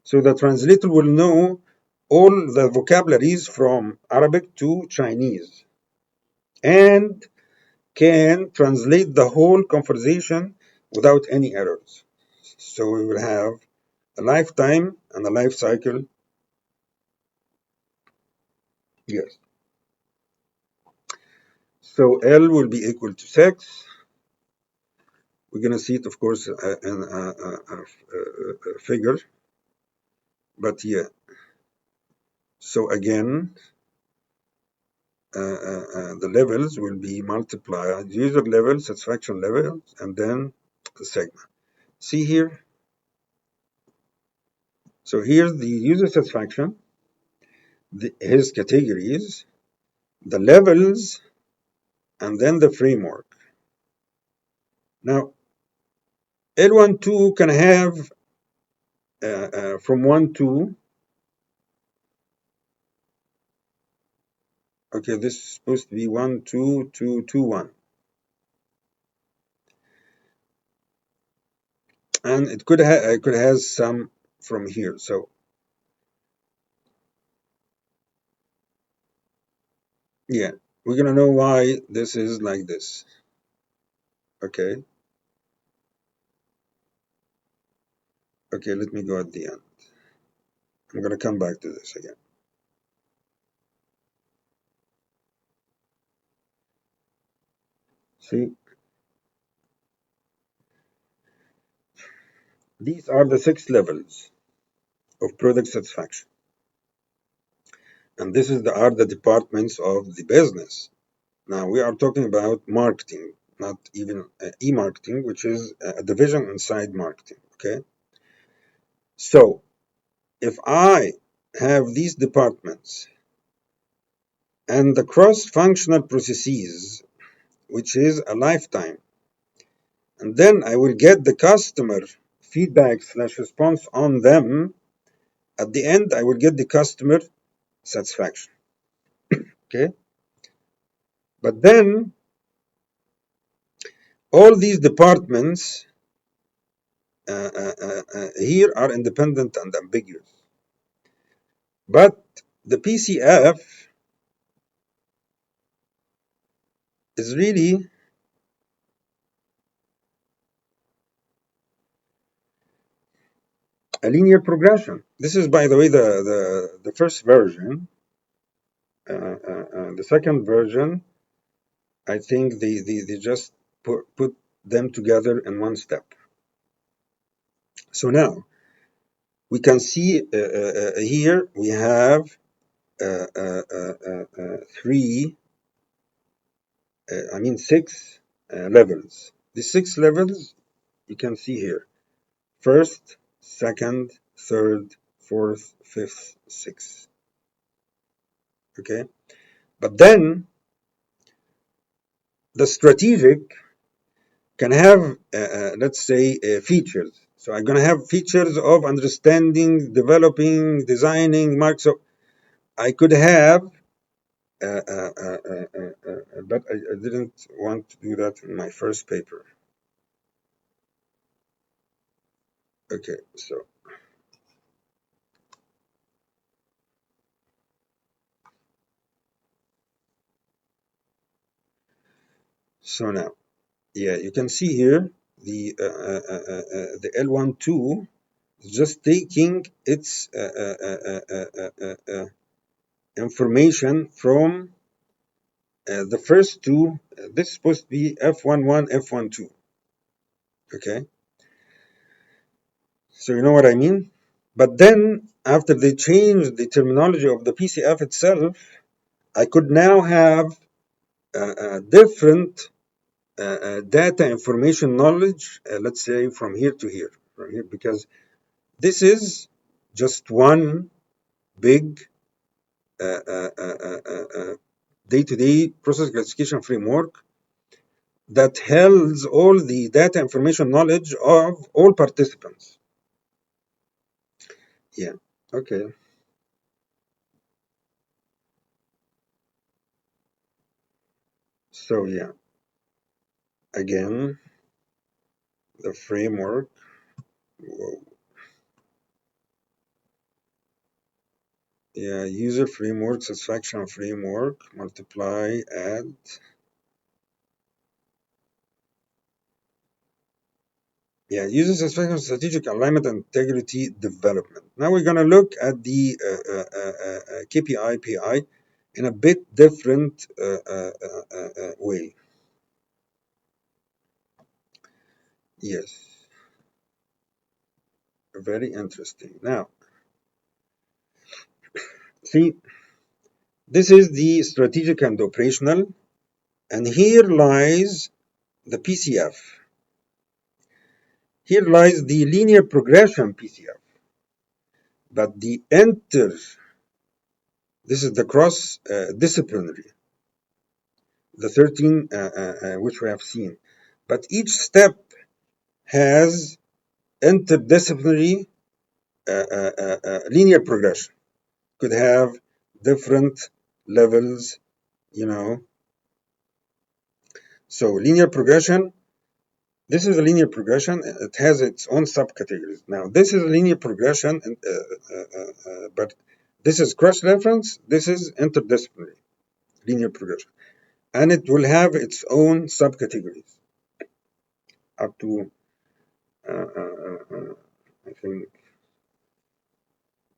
So the translator will know all the vocabularies from Arabic to Chinese and can translate the whole conversation without any errors. So we will have a lifetime and a life cycle. Yes. So L will be equal to 6. We're going to see it, of course, in a figure. But yeah. So again, the levels will be multiplied, user level, satisfaction level, and then the sigma. See here? So here's the user satisfaction, his categories, the levels, and then the framework. Now, L12 can have from 1 to, okay, this is supposed to be 1, 2, 2, 2, 1. And it could have some from here. So yeah, we're gonna know why this is like this. Okay. Okay, let me go at the end. I'm gonna come back to this again. See, these are the 6 levels of product satisfaction. And this is are the departments of the business. Now we are talking about marketing, not even e-marketing, which is a division inside marketing. Okay. So if I have these departments and the cross-functional processes, which is a lifetime, and then I will get the customer feedback / response on them. At the end, I will get the customer satisfaction. Okay. But then all these departments here are independent and ambiguous. But the PCF is really a linear progression. This is, by the way, the first version. The second version, I think they just put them together in one step. So now we can see here we have six levels. The 6 levels you can see here: first, second, third, fourth, fifth, sixth. Okay, but then the strategic can have, let's say, features. So I'm going to have features of understanding, developing, designing, mark. So I could have, but I didn't want to do that in my first paper. Okay, so now, yeah, you can see here the L12 is just taking its information from the first two. This is supposed to be F11, F12. Okay, so you know what I mean? But then after they changed the terminology of the PCF itself, I could now have different data information knowledge, let's say from here to here, because this is just one big day-to-day process classification framework that holds all the data information knowledge of all participants. Yeah, okay. So yeah, again, the framework. Whoa. Yeah, user framework, satisfaction framework, multiply, add. Yeah, user satisfaction, strategic alignment, and integrity development. Now we're going to look at the KPI, PI in a bit different way. Yes, very interesting. Now, see, this is the strategic and operational, and here lies the PCF. Here lies the linear progression PCF. But the this is the cross disciplinary, the 13 which we have seen. But each step has interdisciplinary linear progression. Could have different levels, you know. So linear progression, this is a linear progression. It has its own subcategories. Now this is a linear progression, but this is cross-reference. This is interdisciplinary linear progression. And it will have its own subcategories up to, I think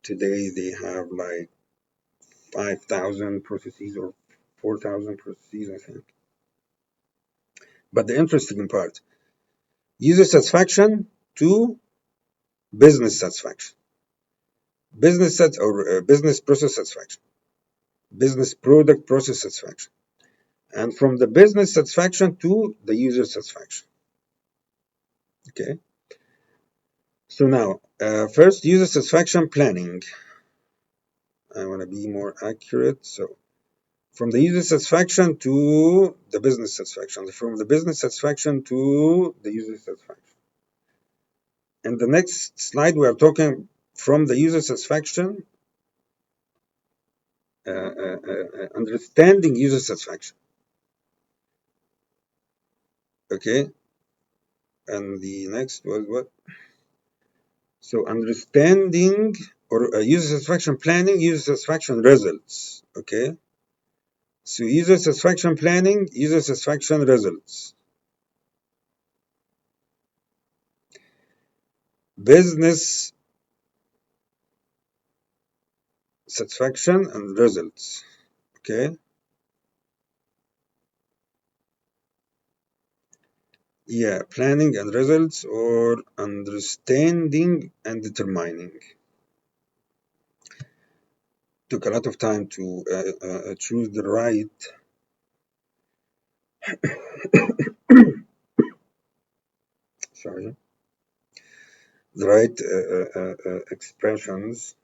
today they have like 5,000 processes or 4,000 processes, I think. But the interesting part, user satisfaction to business satisfaction, business process satisfaction, business product process satisfaction, and from the business satisfaction to the user satisfaction. Okay. So now, first, user satisfaction planning. I want to be more accurate. So from the user satisfaction to the business satisfaction, from the business satisfaction to the user satisfaction. In the next slide, we are talking from the user satisfaction, understanding user satisfaction. Okay, and the next was what? So understanding or user satisfaction planning, user satisfaction results. Okay, so user satisfaction planning, user satisfaction results. Business satisfaction and results. Okay. Yeah, planning and results or understanding and determining. Took a lot of time to choose the right sorry, the right expressions,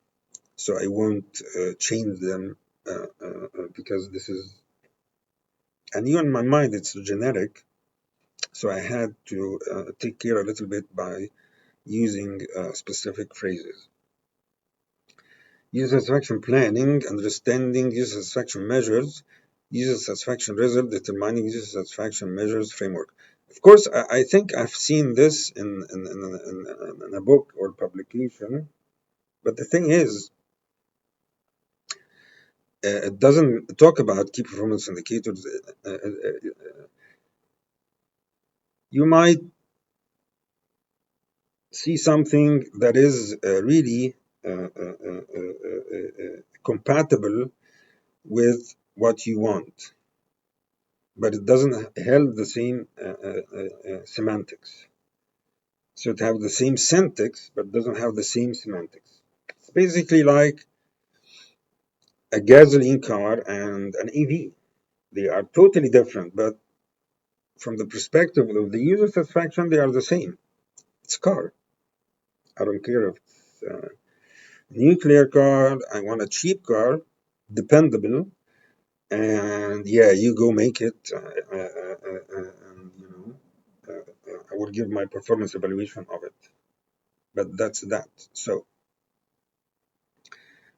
so I won't change them because this is, and even in my mind it's generic, so I had to take care a little bit by using specific phrases. User satisfaction planning, understanding user satisfaction measures, user satisfaction result, determining user satisfaction measures framework. Of course, I think I've seen this in a book or publication, but the thing is, it doesn't talk about key performance indicators. You might see something that is really compatible with what you want, but it doesn't have the same semantics. So it have the same syntax, but doesn't have the same semantics. It's basically like a gasoline car and an EV. They are totally different, but from the perspective of the user satisfaction, they are the same. It's a car. I don't care if it's a nuclear car. I want a cheap car, dependable, and yeah, you go make it. And I will give my performance evaluation of it. But that's that. So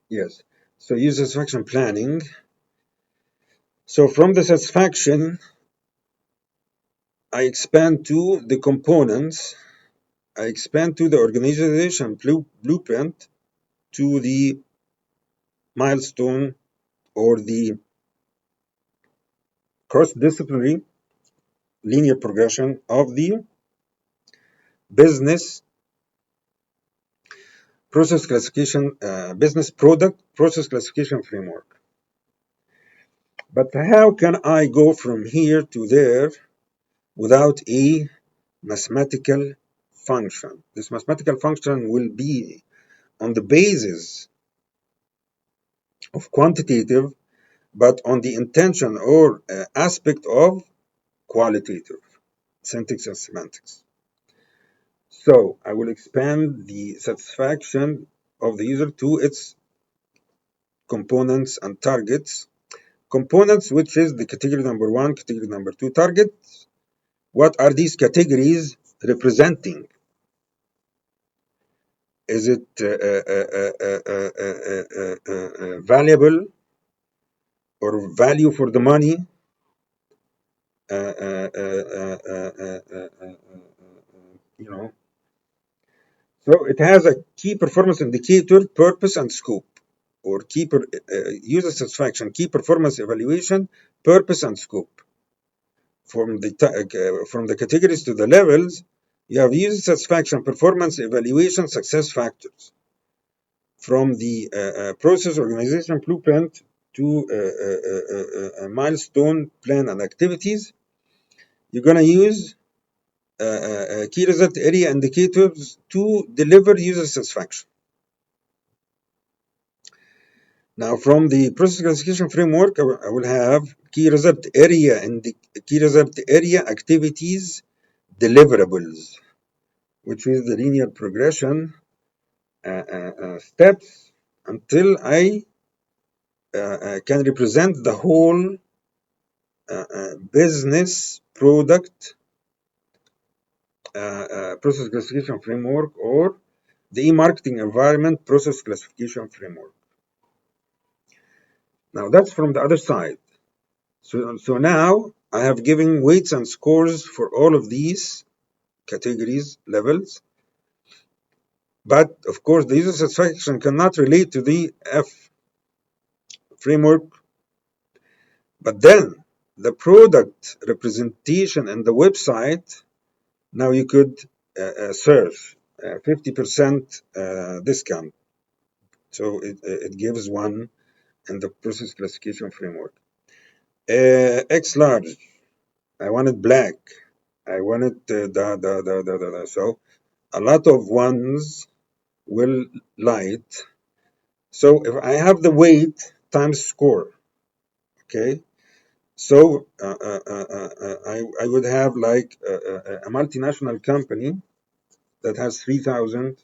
yes. So user satisfaction planning. So from the satisfaction, I expand to the components. I expand to the organization blueprint, to the milestone or the cross-disciplinary linear progression of the business process classification, business product process classification framework. But how can I go from here to there without a mathematical function? This mathematical function will be on the basis of quantitative, but on the intention or aspect of qualitative, syntax and semantics. So I will expand the satisfaction of the user to its components and targets. Components, which is the category number 1, category number 2, targets. What are these categories representing? Is it valuable or value for the money? You know, so it has a key performance indicator, purpose, and scope, or key user satisfaction, key performance evaluation, purpose, and scope. From the categories to the levels, you have user satisfaction, performance evaluation, success factors. From the process organization blueprint to a milestone plan and activities, you're going to use key result area indicators to deliver user satisfaction. Now, from the process classification framework, I will have key result area and the key result area activities deliverables, which is the linear progression steps until I can represent the whole business product process classification framework or the e-marketing environment process classification framework. Now that's from the other side. So now I have given weights and scores for all of these categories, levels. But of course, the user satisfaction cannot relate to the F framework. But then the product representation and the website, now you could search 50% discount. So it gives one in the process classification framework. X large, I want it black. I want it So a lot of ones will light. So if I have the weight times score, okay. So I would have like a multinational company that has 3,000,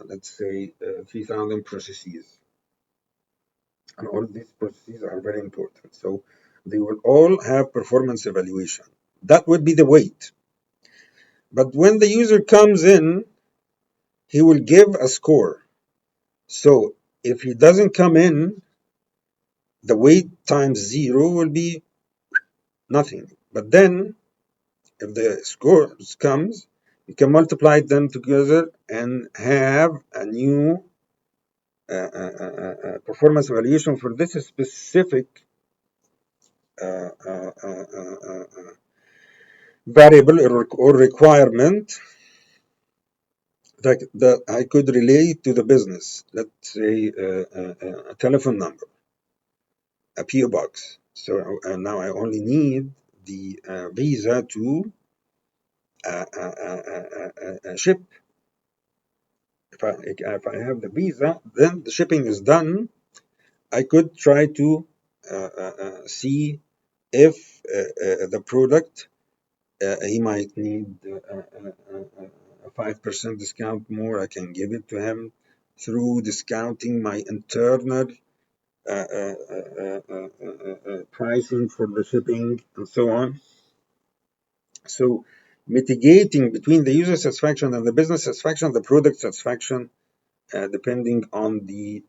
let's say 3,000 processes. And all of these processes are very important. So they will all have performance evaluation. That would be the weight. But when the user comes in, he will give a score. So if he doesn't come in, the weight times 0 will be nothing. But then if the score comes, you can multiply them together and have a new performance evaluation for this specific variable or requirement that I could relate to the business. Let's say a telephone number, a PO box. So now I only need the visa to ship. If I have the visa, then the shipping is done. I could try to see if the product he might need a 5% discount more. I can give it to him through discounting my internal pricing for the shipping and so on. So mitigating between the user satisfaction and the business satisfaction, the product satisfaction, depending on the